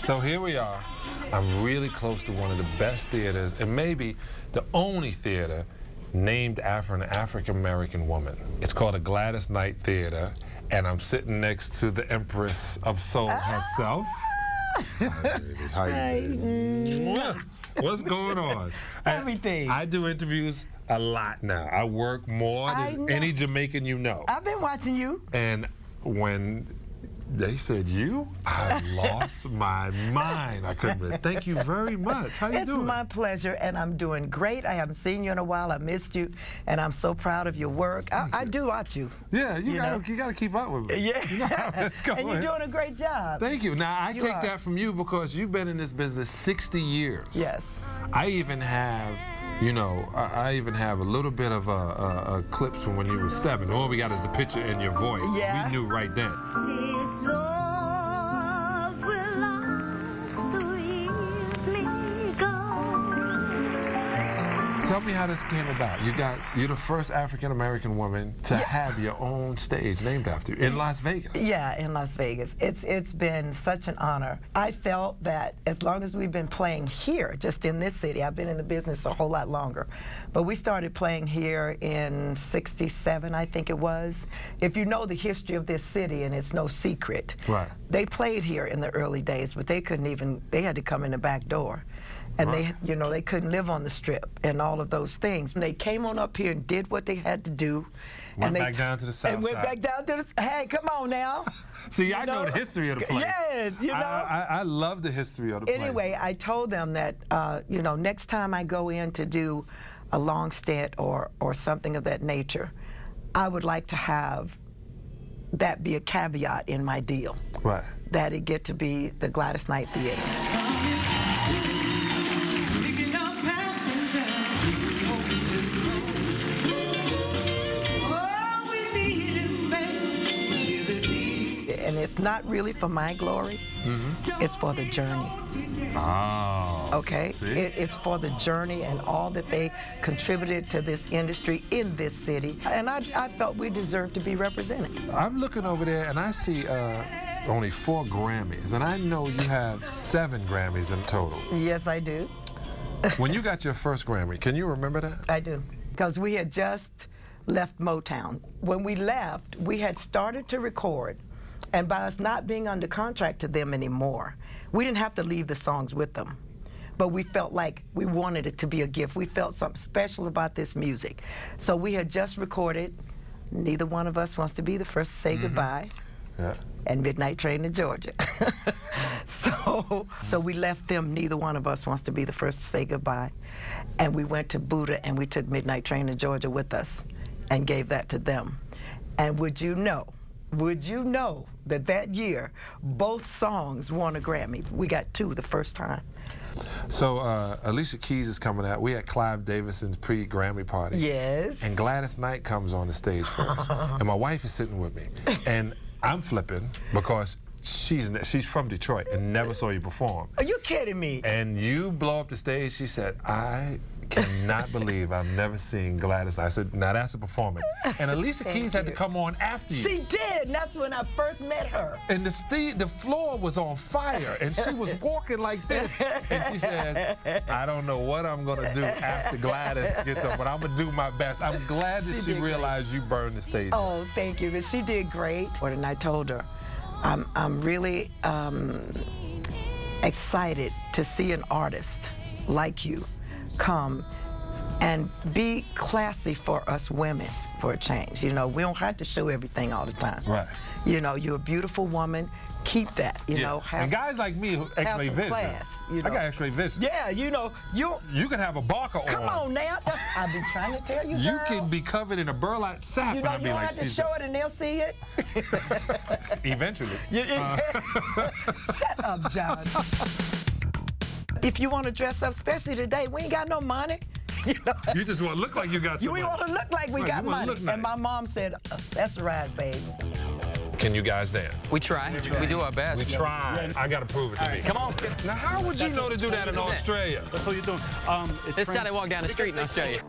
So here we are. I'm really close to one of the best theaters, and maybe the only theater named after an African-American woman. It's called the Gladys Knight Theater, and I'm sitting next to the Empress of Soul herself. Hi, baby. What's going on? Everything. I do interviews a lot now. I work more than any Jamaican you know. I've been watching you. And when they said you, I lost my mind. I couldn't believe it. Thank you very much. How you doing? It's my pleasure, and I'm doing great. I haven't seen you in a while. I missed you, and I'm so proud of your work. I do watch you. Yeah, you gotta keep up with me. Yeah, you know how it's going. And you're doing a great job. Thank you. Now I take that from you because you've been in this business 60 years. Yes. I even have, you know, I even have a little bit of a clips from when you were 7. All we got is the picture and your voice. Yeah. We knew right then. This love will last the years may go. Tell me how this came about. You're the first African-American woman to have your own stage named after you in Las Vegas. Yeah, in Las Vegas. It's been such an honor. I felt that as long as we've been playing here, just in this city, I've been in the business a whole lot longer, but we started playing here in '67, I think it was. If you know the history of this city, and it's no secret, right? They played here in the early days, but they couldn't even, they had to come in the back door. And they, you know, they couldn't live on the Strip and all of those things. And they came on up here and did what they had to do. Went back down to the south and went side. back down to the, hey, come on now. See, I know the history of the place. Yes, you know. I love the history of the place. Anyway, I told them that, you know, next time I go in to do a long stint or something of that nature, I would like to have that be a caveat in my deal. Right. That it get to be the Gladys Knight Theater. And it's not really for my glory, it's for the journey. Oh. Okay? It's for the journey and all that they contributed to this industry in this city. And I felt we deserved to be represented. I'm looking over there and I see only 4 Grammys, and I know you have 7 Grammys in total. Yes, I do. When you got your first Grammy, can you remember that? I do, because we had just left Motown. When we left, we had started to record, and by us not being under contract to them anymore, we didn't have to leave the songs with them. But we felt like we wanted it to be a gift. We felt something special about this music. So we had just recorded Neither One of Us Wants to Be the First to Say Goodbye, and Midnight Train to Georgia. So we left them, Neither One of Us Wants to Be the First to Say Goodbye. And we went to Buddha and we took Midnight Train to Georgia with us and gave that to them. And would you know that that year, both songs won a Grammy? We got 2 the first time. So Alicia Keys is coming out. We had Clive Davison's pre-Grammy party. Yes. And Gladys Knight comes on the stage first. And my wife is sitting with me. And I'm flipping because she's from Detroit and never saw you perform. Are you kidding me? And you blow up the stage. She said, I cannot believe I've never seen Gladys Knight. I said, now that's a performance. And Alicia Keys had to come on after you. She did, and that's when I first met her. And the floor was on fire, and she was walking like this. And she said, I don't know what I'm going to do after Gladys gets up, but I'm going to do my best. I'm glad that she realized you burned the stage. Oh, thank you. But she did great. And I told her, I'm really excited to see an artist like you come and be classy for us women for a change. You know, we don't have to show everything all the time. Right. You know, you're a beautiful woman. Keep that, you know. And guys like me who X-ray vision. Class, you know. I got X-ray vision. Yeah, you know, you can have a barker on. Come on now. I've been trying to tell you, You girls. can be covered in a burlap sack. You know, and you don't like, have to show it and they'll see it. Eventually. Shut up, John. If you want to dress up, especially today, we ain't got no money. You know? You just want to look like you got some money. We want to look like we got money. Nice. And my mom said, accessorize, baby. Can you guys dance? We try. We do our best. We try. I got to prove it to me. Come on. Now, how would you know to do that in Australia? That's what you're doing. This is how they walk down the street in Australia.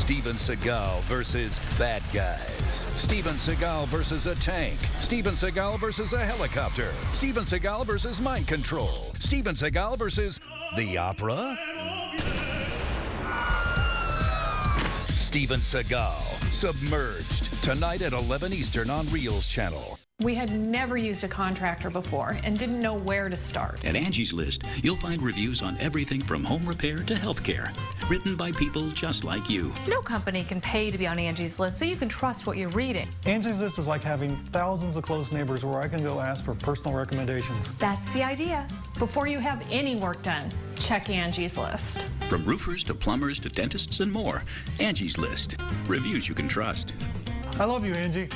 Steven Seagal versus bad guys. Steven Seagal versus a tank. Steven Seagal versus a helicopter. Steven Seagal versus mind control. Steven Seagal versus the opera. Steven Seagal, Submerged, tonight at 11 Eastern on Reels Channel. We had never used a contractor before and didn't know where to start. At Angie's List, you'll find reviews on everything from home repair to healthcare, written by people just like you. No company can pay to be on Angie's List, so you can trust what you're reading. Angie's List is like having thousands of close neighbors where I can go ask for personal recommendations. That's the idea. Before you have any work done, check Angie's List. From roofers to plumbers to dentists and more, Angie's List. Reviews you can trust. I love you, Angie.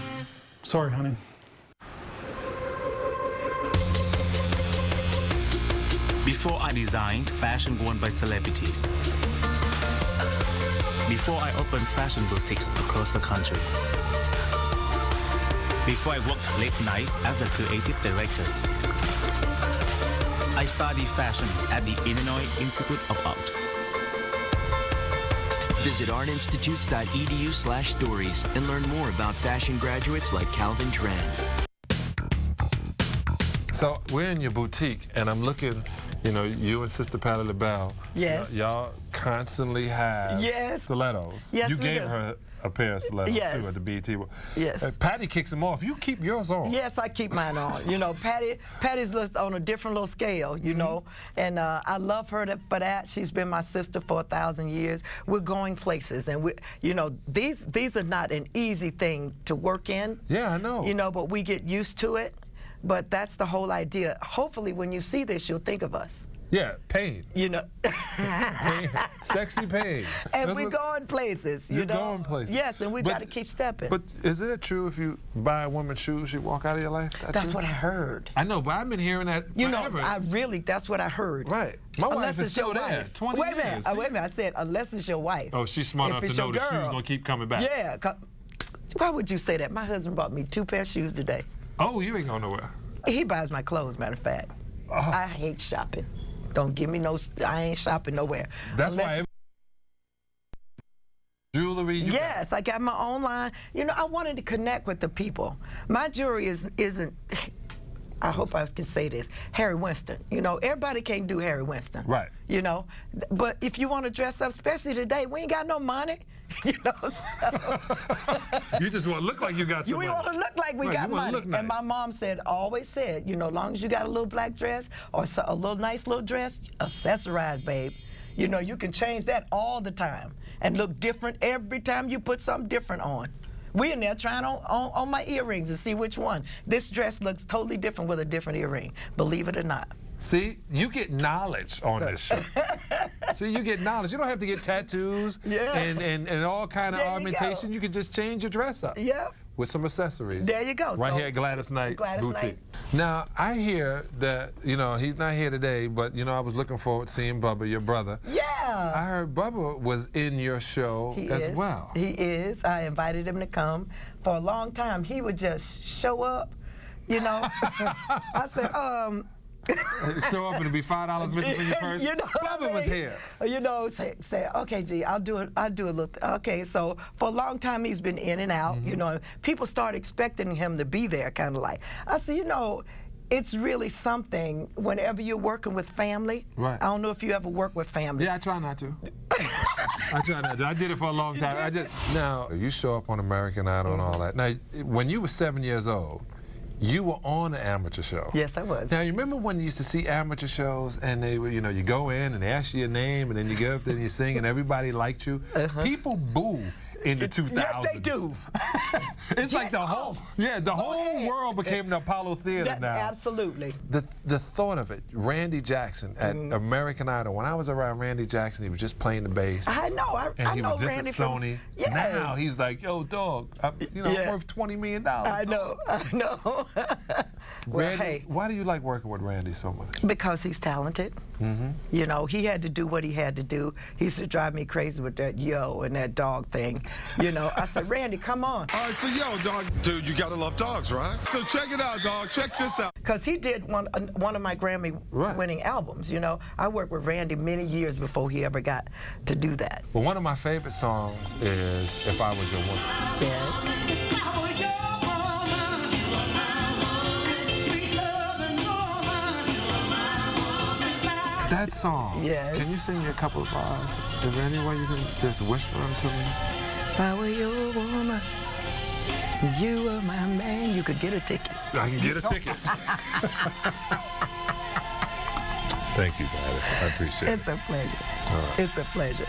Sorry, honey. Before I designed fashion worn by celebrities. Before I opened fashion boutiques across the country. Before I worked late nights as a creative director. I studied fashion at the Illinois Institute of Art. Visit artinstitutes.edu/stories and learn more about fashion graduates like Calvin Tran. So we're in your boutique, and I'm looking, you know, you and Sister Patti LaBelle. Yes. Y'all constantly have stilettos. Yes, you we gave do. her a pair of stilettos too at the BET. Yes. Patty kicks them off. You keep yours on. Yes, I keep mine on. You know, Patty's list on a different little scale, you know, and I love her for that. She's been my sister for 1,000 years. We're going places, and we, you know, these are not an easy thing to work in. Yeah, I know. You know, but we get used to it. But that's the whole idea. Hopefully, when you see this, you'll think of us. Yeah, pain. You know. Pain. Sexy pain. And we're going places, you know. You're going places. Yes, and we got to keep stepping. But isn't it true if you buy a woman's shoes, she walk out of your life? That's what I heard. I know, but I've been hearing that You forever. know, that's what I heard. Right. My Unless wife is it's your still there, wife. 20 wait a years. minute, wait a minute. I said, unless it's your wife. Oh, she's smart enough to know the shoes gonna keep coming back. Yeah. Why would you say that? My husband bought me 2 pairs of shoes today. Oh, you ain't going nowhere. He buys my clothes, matter of fact. Oh. I hate shopping. Don't give me no, I ain't shopping nowhere. That's why jewelry. Yes, I got my own line. You know, I wanted to connect with the people. My jewelry isn't, I hope I can say this, Harry Winston. You know, everybody can't do Harry Winston. Right. You know, but if you want to dress up, especially today, we ain't got no money. You know, so. You just want to look like you got some money. We want to look like we got money. Look nice. And my mom always said, you know, as long as you got a little black dress or a little nice little dress, accessorize, babe. You know, you can change that all the time and look different every time you put something different on. We in there trying on my earrings to see which one. This dress looks totally different with a different earring, believe it or not. See, you get knowledge on this show. See, you get knowledge. You don't have to get tattoos and all kind of ornamentation. You can just change your dress up. Yep. With some accessories. There you go. Right here at Gladys Knight Boutique. Now, I hear that, you know, he's not here today, but, you know, I was looking forward to seeing Bubba, your brother. Yeah. I heard Bubba was in your show as well. He is. I invited him to come. For a long time, he would just show up, you know. I said, show up and it'd be $5 missing from your purse. You know, Bubba was here. You know, say, okay, G, I'll do it. I'll do a little. Okay, so for a long time he's been in and out. You know, people start expecting him to be there, kind of like. I said, you know, it's really something whenever you're working with family. Right. I don't know if you ever work with family. Yeah, I try not to. I try not to. I did it for a long time. Now, you show up on American Idol and all that. Now, when you were 7 years old, you were on an amateur show. Yes, I was. Now, you remember when you used to see amateur shows and they were, you know, you go in and they ask you your name and then you get up there and you sing and everybody liked you? People boo in the 2000s. Yes, they do. It's like the whole, the whole world became the Apollo Theater now. Absolutely. The thought of it, Randy Jackson at American Idol. When I was around Randy Jackson, he was just playing the bass. I know. I he know was just Randy at Sony. Yes. Now he's like, yo, dog, I'm worth $20 million. I know. Well, Randy, hey, why do you like working with Randy so much? because he's talented. You know, he had to do what he had to do. He used to drive me crazy with that yo and that dog thing. You know, I said, Randy, come on. All right, so yo, dog, dude, you gotta love dogs, right? So check it out, dog. Check this out. Because he did one of my Grammy-winning albums. You know, I worked with Randy many years before he ever got to do that. Well, one of my favorite songs is "If I Was Your Woman." Yes. That song. Yes. Can you sing me a couple of bars? Is there any way you can just whisper them to me? If I were your woman, you were my man, you could get a ticket. I can get a ticket. Thank you, Gladys. I appreciate it. It's a pleasure. All right. It's a pleasure.